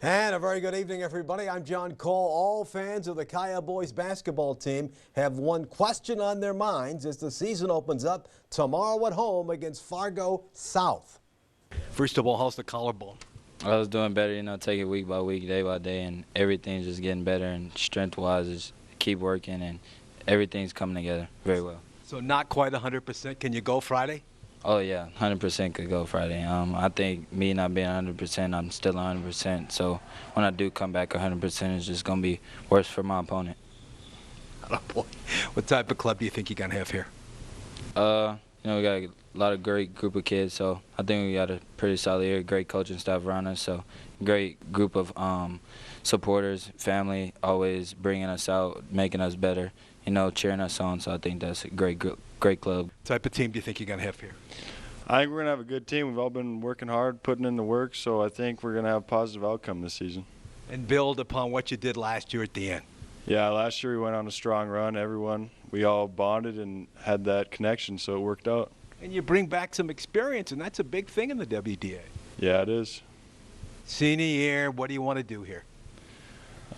And a very good evening, everybody. I'm John Cole. All fans of the Kaya boys basketball team have one question on their minds as the season opens up tomorrow at home against Fargo South. First of all, how's the collarbone? I was doing better, take it week by week, day by day, and everything's just getting better. And strength-wise, just keep working, and everything's coming together very well. So not quite 100%. Can you go Friday? Oh, yeah, 100% could go Friday. I think me not being 100%, I'm still 100%. So when I do come back 100%, it's just going to be worse for my opponent. Oh, boy. What type of club do you think you're going to have here? We got a lot of great group of kids, so I think we got a pretty solid year, great coaching staff around us, so great group of supporters, family, always bringing us out, making us better, cheering us on, so I think that's a great club. What type of team do you think you're going to have here? I think we're going to have a good team. We've all been working hard, putting in the work, so I think we're going to have a positive outcome this season. And build upon what you did last year at the end. Yeah, last year we went on a strong run. We all bonded and had that connection, so it worked out. And you bring back some experience, and that's a big thing in the WDA. Yeah, it is. Senior year, what do you want to do here?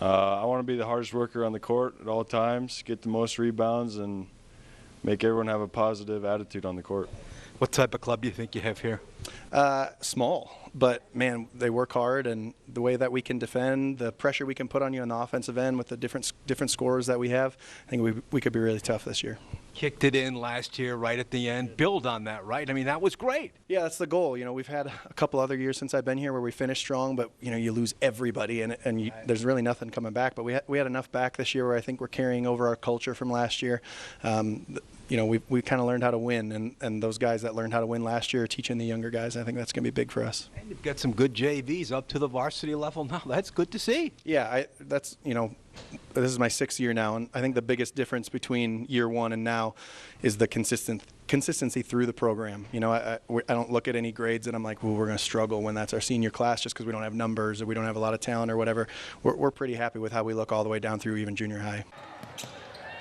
I want to be the hardest worker on the court at all times, get the most rebounds, and make everyone have a positive attitude on the court. What type of club do you think you have here? Small, but man, they work hard, and the way that we can defend, the pressure we can put on you on the offensive end with the different scorers that we have, I think we could be really tough this year. Kicked it in last year right at the end. Build on that, right? I mean, that was great. Yeah, that's the goal. We've had a couple other years since I've been here where we finished strong, but you lose everybody, and there's really nothing coming back. But we had enough back this year where I think we're carrying over our culture from last year. We kind of learned how to win, and those guys that learned how to win last year are teaching the younger guys. I think that's going to be big for us. And you've got some good JVs up to the varsity level now. That's good to see. Yeah, this is my 6th year now, and I think the biggest difference between year one and now is the consistency through the program. I don't look at any grades and I'm like, well, we're going to struggle when that's our senior class just because we don't have numbers or we don't have a lot of talent or whatever. We're pretty happy with how we look all the way down through even junior high.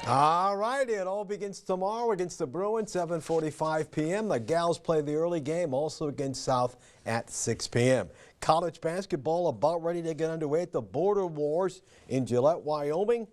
All righty, it all begins tomorrow against the Bruins, 7:45 p.m. The Gals play the early game also against South at 6 p.m. College basketball about ready to get underway at the Border Wars in Gillette, Wyoming.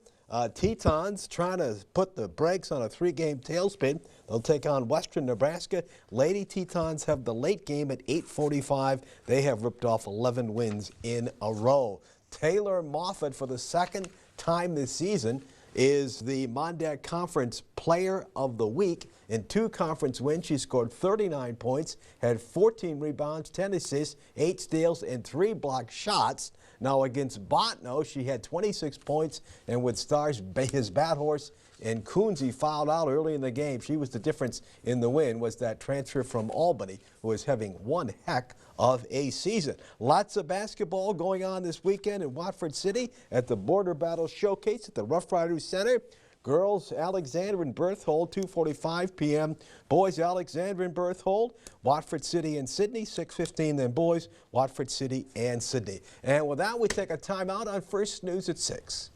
Tetons trying to put the brakes on a 3-game tailspin. They'll take on Western Nebraska. Lady Tetons have the late game at 8:45. They have ripped off 11 wins in a row. Taylor Moffitt, for the second time this season, is the Mondac Conference Player of the Week. In 2 conference wins, she scored 39 points, had 14 rebounds, 10 assists, 8 steals, and 3 blocked shots. Now against Botno, she had 26 points, and with Stars, his bat horse, and KUMV fouled out early in the game. She was the difference in the win, was that transfer from Albany, who is having one heck of a season. Lots of basketball going on this weekend in Watford City at the Border Battle Showcase at the Rough Riders Center. Girls, Alexander and Berthold, 2:45 p.m. Boys, Alexander and Berthold. Watford City and Sydney, 6:15. Then boys, Watford City and Sydney. And with that, we take a timeout on First News at 6.